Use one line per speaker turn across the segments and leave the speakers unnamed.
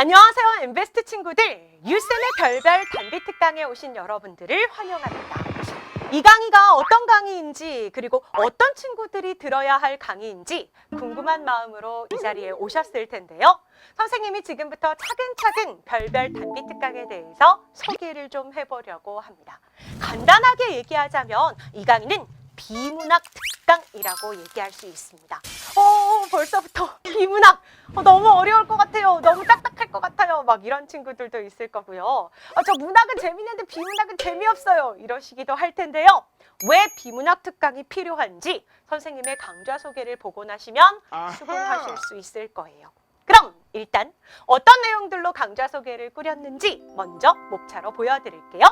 안녕하세요, 엠베스트 친구들. 유쌤의 별별 단비 특강에 오신 여러분들을 환영합니다. 이 강의가 어떤 강의인지, 그리고 어떤 친구들이 들어야 할 강의인지 궁금한 마음으로 이 자리에 오셨을 텐데요. 선생님이 지금부터 차근차근 별별 단비 특강에 대해서 소개를 좀 해보려고 합니다. 간단하게 얘기하자면 이 강의는 비문학 특강이라고 얘기할 수 있습니다. 벌써부터 비문학 너무 어려울 것 같아요. 너무 딱딱할 것 같아요. 막 이런 친구들도 있을 거고요. 저 문학은 재밌는데 비문학은 재미없어요. 이러시기도 할 텐데요. 왜 비문학 특강이 필요한지 선생님의 강좌 소개를 보고 나시면 수긍하실 수 있을 거예요. 그럼 일단 어떤 내용들로 강좌 소개를 꾸렸는지 먼저 목차로 보여드릴게요.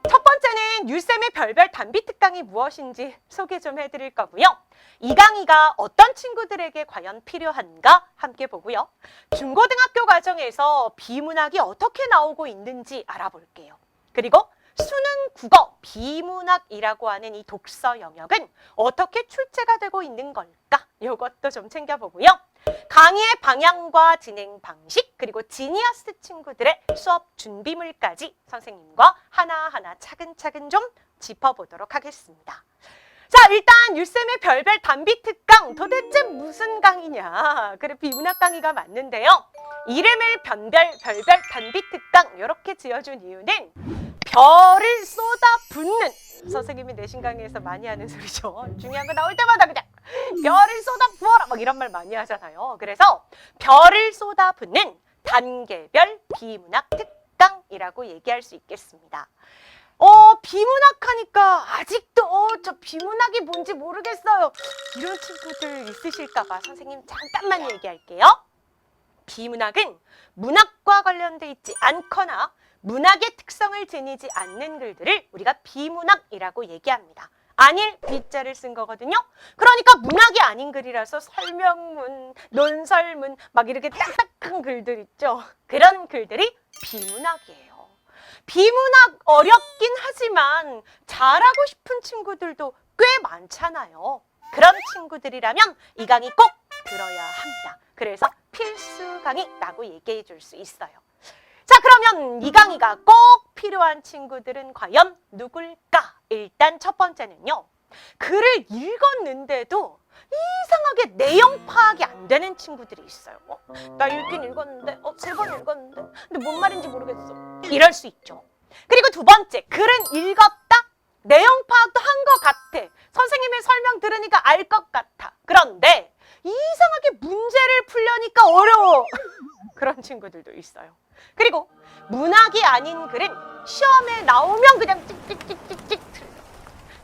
첫 번째는 유쌤의 별별 단비 특강이 무엇인지 소개 좀 해드릴 거고요. 이 강의가 어떤 친구들에게 과연 필요한가 함께 보고요. 중고등학교 과정에서 비문학이 어떻게 나오고 있는지 알아볼게요. 그리고 수능 국어 비문학이라고 하는 이 독서 영역은 어떻게 출제가 되고 있는 걸까? 이것도 좀 챙겨보고요. 강의의 방향과 진행 방식, 그리고 지니어스 친구들의 수업 준비물까지 선생님과 하나하나 차근차근 좀 짚어보도록 하겠습니다. 자, 일단 유쌤의 별별 단비 특강 도대체 무슨 강의냐? 그래, 비문학 강의가 맞는데요. 이름을 별별 단비 특강 이렇게 지어준 이유는 별을 쏟아붓는, 선생님이 내신 강의에서 많이 하는 소리죠. 중요한 거 나올 때마다 그냥 별을 쏟아부어라 막 이런 말 많이 하잖아요. 그래서 별을 쏟아붓는 단계별 비문학 특강이라고 얘기할 수 있겠습니다. 비문학 하니까 아직도 저 비문학이 뭔지 모르겠어요. 이런 친구들 있으실까 봐 선생님 잠깐만 얘기할게요. 비문학은 문학과 관련돼 있지 않거나 문학의 특성을 지니지 않는 글들을 우리가 비문학이라고 얘기합니다. 아닐 비자를 쓴 거거든요. 그러니까 문학이 아닌 글이라서 설명문, 논설문 막 이렇게 딱딱한 글들 있죠. 그런 글들이 비문학이에요. 비문학 어렵긴 하지만 잘하고 싶은 친구들도 꽤 많잖아요. 그런 친구들이라면 이 강의 꼭 들어야 합니다. 그래서 필수 강의라고 얘기해 줄 수 있어요. 자, 그러면 이 강의가 꼭 필요한 친구들은 과연 누굴까? 일단 첫 번째는요. 글을 읽었는데도 이상하게 내용 파악이 안 되는 친구들이 있어요. 나 읽긴 읽었는데, 3번 읽었는데, 근데 뭔 말인지 모르겠어. 이럴 수 있죠. 그리고 두 번째, 글은 읽었다? 내용 파악도 한 것 같아. 선생님의 설명 들으니까 알 것 같아. 그런데 이상하게 문제를 풀려니까 어려워. 그런 친구들도 있어요. 그리고 문학이 아닌 글은 시험에 나오면 그냥 찍찍찍찍찍 틀려.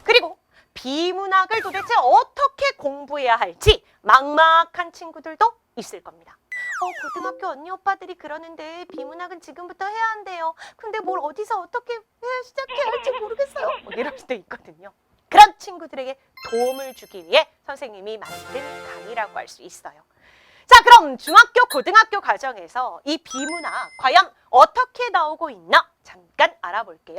그리고 비문학을 도대체 어떻게 공부해야 할지 막막한 친구들도 있을 겁니다. 고등학교 언니 오빠들이 그러는데 비문학은 지금부터 해야 한대요. 근데 뭘 어디서 어떻게 시작해야 할지 모르겠어요. 이럴 수도 있거든요. 그런 친구들에게 도움을 주기 위해 선생님이 만든 강의라고 할 수 있어요. 자, 그럼 중학교, 고등학교 과정에서 이 비문학 과연 어떻게 나오고 있나 잠깐 알아볼게요.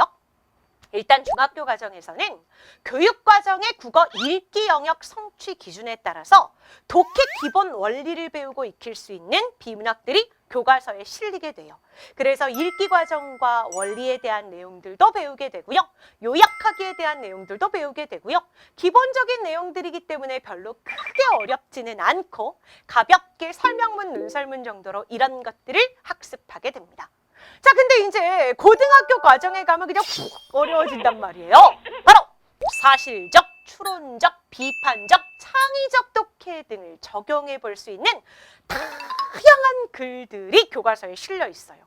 일단 중학교 과정에서는 교육과정의 국어 읽기 영역 성취 기준에 따라서 독해 기본 원리를 배우고 익힐 수 있는 비문학들이 교과서에 실리게 돼요. 그래서 읽기 과정과 원리에 대한 내용들도 배우게 되고요. 요약하기에 대한 내용들도 배우게 되고요. 기본적인 내용들이기 때문에 별로 크게 어렵지는 않고 가볍게 설명문, 논설문 정도로 이런 것들을 학습하게 됩니다. 자, 근데 이제 고등학교 과정에 가면 그냥 푹 어려워진단 말이에요. 바로 사실적, 추론적, 비판적, 창의적 독해 등을 적용해 볼 수 있는 다양한 글들이 교과서에 실려 있어요.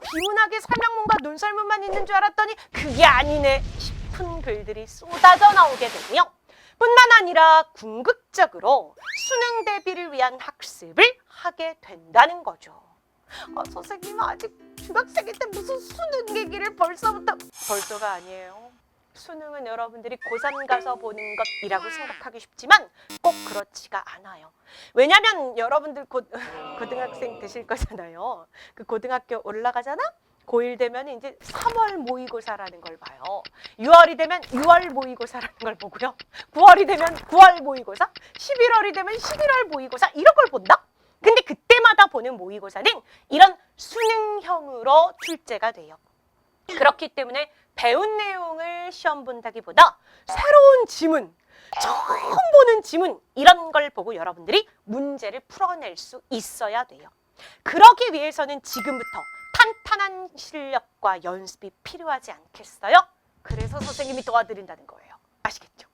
비문학의 설명문과 논설문만 있는 줄 알았더니 그게 아니네 싶은 글들이 쏟아져 나오게 되고요. 뿐만 아니라 궁극적으로 수능 대비를 위한 학습을 하게 된다는 거죠. 선생님 아직 중학생인데 무슨 수능 얘기를 벌써가 아니에요. 수능은 여러분들이 고3 가서 보는 것이라고 생각하기 쉽지만 꼭 그렇지가 않아요. 왜냐면 여러분들 고등학생 되실 거잖아요. 그 고등학교 올라가잖아? 고1 되면 이제 3월 모의고사라는 걸 봐요. 6월이 되면 6월 모의고사라는 걸 보고요. 9월이 되면 9월 모의고사, 11월이 되면 11월 모의고사 이런 걸 본다? 근데 그때마다 보는 모의고사는 이런 수능형으로 출제가 돼요. 그렇기 때문에 배운 내용을 시험 본다기보다 새로운 지문, 처음 보는 지문 이런 걸 보고 여러분들이 문제를 풀어낼 수 있어야 돼요. 그러기 위해서는 지금부터 탄탄한 실력과 연습이 필요하지 않겠어요? 그래서 선생님이 도와드린다는 거예요. 아시겠죠?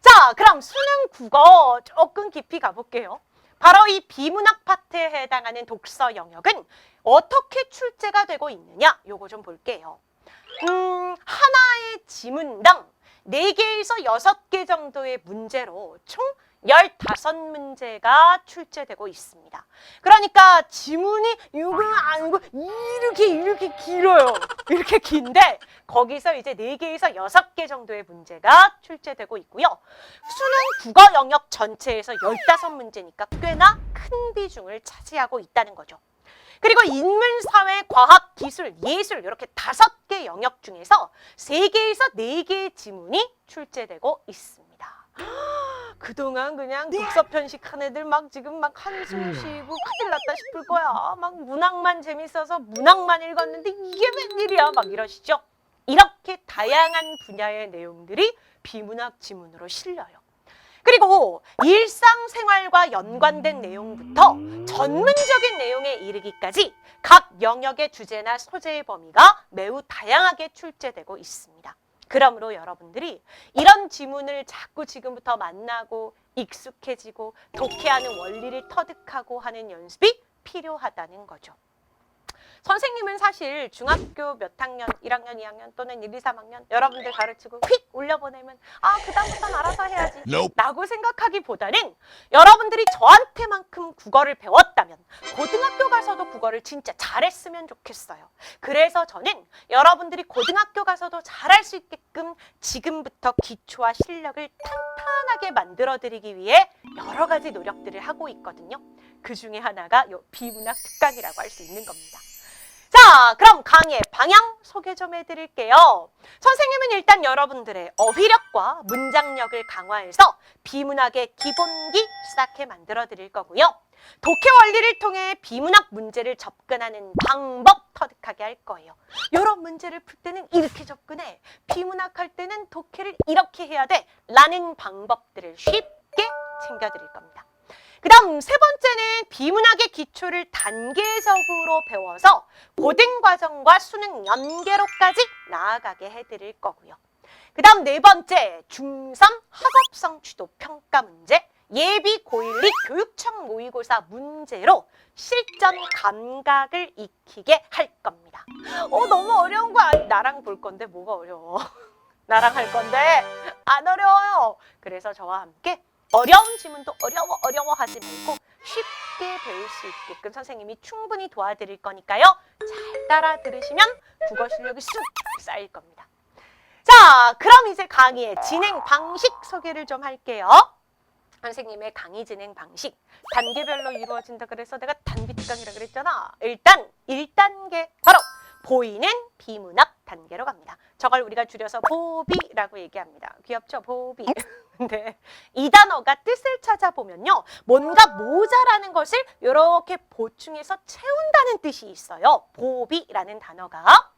자, 그럼 수능 국어 조금 깊이 가볼게요. 바로 이 비문학 파트에 해당하는 독서 영역은 어떻게 출제가 되고 있느냐? 요거 좀 볼게요. 하나의 지문당 4개에서 6개 정도의 문제로 총 15문제가 출제되고 있습니다. 그러니까 지문이 이거 아니고 이렇게 길어요. 이렇게 긴데 거기서 이제 4개에서 6개 정도의 문제가 출제되고 있고요. 수능 국어 영역 전체에서 15문제니까 꽤나 큰 비중을 차지하고 있다는 거죠. 그리고 인문, 사회, 과학, 기술, 예술 이렇게 5개 영역 중에서 3개에서 4개의 지문이 출제되고 있습니다. 그동안 그냥 독서 편식한 애들 막 지금 막 한숨 쉬고 큰일 났다 싶을 거야. 막 문학만 재밌어서 문학만 읽었는데 이게 웬일이야 막 이러시죠. 이렇게 다양한 분야의 내용들이 비문학 지문으로 실려요. 그리고 일상생활과 연관된 내용부터 전문적인 내용에 이르기까지 각 영역의 주제나 소재의 범위가 매우 다양하게 출제되고 있습니다. 그러므로 여러분들이 이런 지문을 자꾸 지금부터 만나고 익숙해지고 독해하는 원리를 터득하고 하는 연습이 필요하다는 거죠. 선생님은 사실 중학교 몇 학년, 1학년, 2학년 또는 1, 2, 3학년 여러분들 가르치고 휙 올려보내면 그다음부터는 알아서 해야지 라고 생각하기보다는 여러분들이 저한테만큼 국어를 배웠다면 고등학교 가서도 국어를 진짜 잘했으면 좋겠어요. 그래서 저는 여러분들이 고등학교 가서도 잘할 수 있게끔 지금부터 기초와 실력을 탄탄하게 만들어드리기 위해 여러 가지 노력들을 하고 있거든요. 그 중에 하나가 요 비문학 특강이라고 할 수 있는 겁니다. 자, 그럼 강의의 방향 소개 좀 해드릴게요. 선생님은 일단 여러분들의 어휘력과 문장력을 강화해서 비문학의 기본기 시작해 만들어 드릴 거고요. 독해 원리를 통해 비문학 문제를 접근하는 방법 터득하게 할 거예요. 이런 문제를 풀 때는 이렇게 접근해. 비문학 할 때는 독해를 이렇게 해야 돼. 라는 방법들을 쉽게 챙겨드릴 겁니다. 그 다음 세 번째는 비문학의 기초를 단계적으로 배워서 고등과정과 수능 연계로까지 나아가게 해드릴 거고요. 그 다음 네 번째 중3 학업성 취도 평가 문제, 예비 고1리 교육청 모의고사 문제로 실전 감각을 익히게 할 겁니다. 너무 어려운 거 아니? 나랑 볼 건데 뭐가 어려워? 나랑 할 건데 안 어려워요. 그래서 저와 함께 어려운 지문도 어려워 하지 말고 쉽게 배울 수 있게끔 선생님이 충분히 도와드릴 거니까요. 잘 따라 들으시면 국어 실력이 쑥 쌓일 겁니다. 자, 그럼 이제 강의의 진행 방식 소개를 좀 할게요. 선생님의 강의 진행 방식 단계별로 이루어진다 그래서 내가 단비특강이라 그랬잖아. 일단 1단계 바로 보이는 비문학 단계로 갑니다. 저걸 우리가 줄여서 보비라고 얘기합니다. 귀엽죠? 보비. 근데 이 단어가 뜻을 찾아보면요. 뭔가 모자라는 것을 이렇게 보충해서 채운다는 뜻이 있어요. 보비라는 단어가.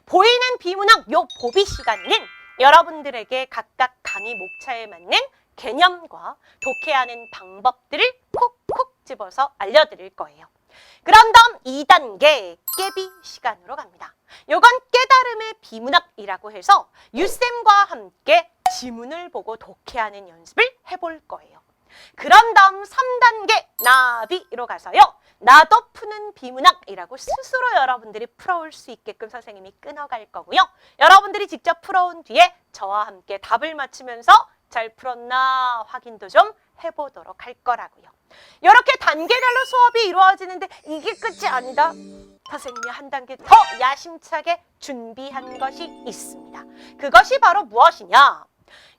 보이는 비문학 요 보비 시간에는 여러분들에게 각각 강의 목차에 맞는 개념과 독해하는 방법들을 콕콕 집어서 알려드릴 거예요. 그런 다음 2단계 깨비 시간으로 갑니다. 요건 깨달음의 비문학이라고 해서 유쌤과 함께 지문을 보고 독해하는 연습을 해볼 거예요. 그런 다음 3단계 나비로 가서요. 나도 푸는 비문학이라고 스스로 여러분들이 풀어올 수 있게끔 선생님이 끊어갈 거고요. 여러분들이 직접 풀어온 뒤에 저와 함께 답을 맞추면서 잘 풀었나 확인도 좀 해보도록 할 거라고요. 이렇게 단계별로 수업이 이루어지는데 이게 끝이 아니다. 선생님이 한 단계 더 야심차게 준비한 것이 있습니다. 그것이 바로 무엇이냐?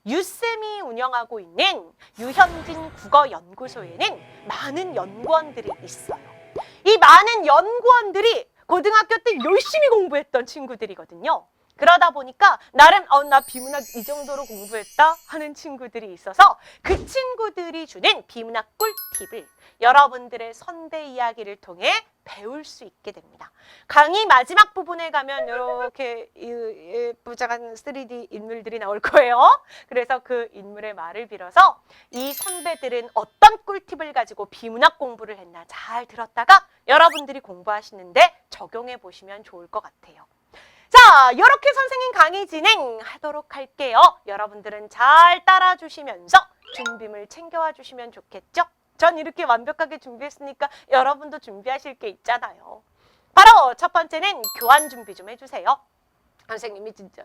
유쌤이 운영하고 있는 유현진 국어연구소에는 많은 연구원들이 있어요. 이 많은 연구원들이 고등학교 때 열심히 공부했던 친구들이거든요. 그러다 보니까 나름 나 비문학 이 정도로 공부했다 하는 친구들이 있어서 그 친구들이 주는 비문학 꿀팁을 여러분들의 선배 이야기를 통해 배울 수 있게 됩니다. 강의 마지막 부분에 가면 이렇게 예쁘장한 3D 인물들이 나올 거예요. 그래서 그 인물의 말을 빌어서 이 선배들은 어떤 꿀팁을 가지고 비문학 공부를 했나 잘 들었다가 여러분들이 공부하시는데 적용해 보시면 좋을 것 같아요. 자, 이렇게 선생님 강의 진행하도록 할게요. 여러분들은 잘 따라주시면서 준비물 챙겨와 주시면 좋겠죠? 전 이렇게 완벽하게 준비했으니까 여러분도 준비하실 게 있잖아요. 바로 첫 번째는 교환 준비 좀 해주세요. 선생님이 진짜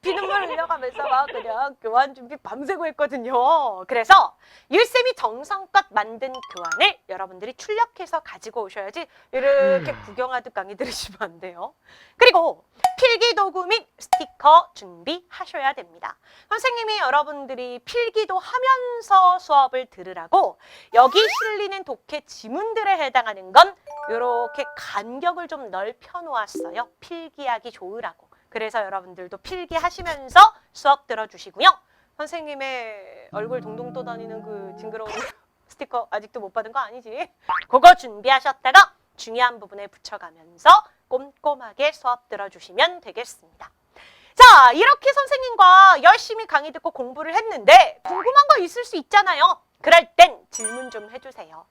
피눈물 흘려가면서 막 그냥 교환 준비 밤새고 했거든요. 그래서 율쌤이 정성껏 만든 교환을 여러분들이 출력해서 가지고 오셔야지 이렇게 구경하듯 강의 들으시면 안 돼요. 그리고 필기도구 및 스티커 준비하셔야 됩니다. 선생님이 여러분들이 필기도 하면서 수업을 들으라고 여기 실리는 독해 지문들에 해당하는 건 이렇게 간격을 좀 넓혀 놓았어요. 필기하기 좋으라고. 그래서 여러분들도 필기하시면서 수업 들어주시고요. 선생님의 얼굴 동동 떠다니는 그 징그러운 스티커 아직도 못 받은 거 아니지? 그거 준비하셨다가 중요한 부분에 붙여가면서 꼼꼼하게 수업 들어주시면 되겠습니다. 자, 이렇게 선생님과 열심히 강의 듣고 공부를 했는데 궁금한 거 있을 수 있잖아요. 그럴 땐 질문 좀 해주세요.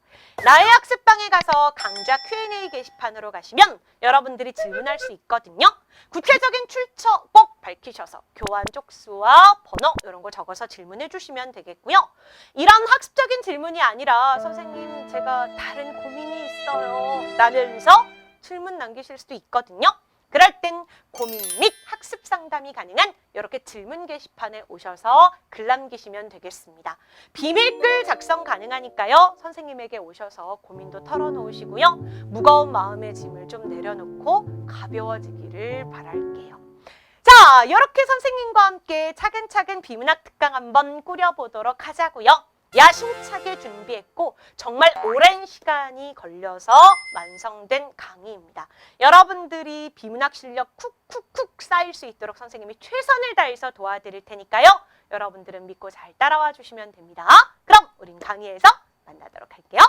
나의 학습방에 가서 강좌 Q&A 게시판으로 가시면 여러분들이 질문할 수 있거든요. 구체적인 출처 꼭 밝히셔서 교환 쪽수와 번호 이런 거 적어서 질문해 주시면 되겠고요. 이런 학습적인 질문이 아니라 선생님 제가 다른 고민이 있어요 라면서 질문 남기실 수도 있거든요. 그럴 땐 고민 및 학습 상담이 가능한 이렇게 질문 게시판에 오셔서 글 남기시면 되겠습니다. 비밀글 작성 가능하니까요. 선생님에게 오셔서 고민도 털어놓으시고요. 무거운 마음의 짐을 좀 내려놓고 가벼워지기를 바랄게요. 자, 이렇게 선생님과 함께 차근차근 비문학 특강 한번 꾸려보도록 하자고요. 야심차게 준비했고 정말 오랜 시간이 걸려서 완성된 강의입니다. 여러분들이 비문학 실력 쿡쿡쿡 쌓일 수 있도록 선생님이 최선을 다해서 도와드릴 테니까요. 여러분들은 믿고 잘 따라와 주시면 됩니다. 그럼 우린 강의에서 만나도록 할게요.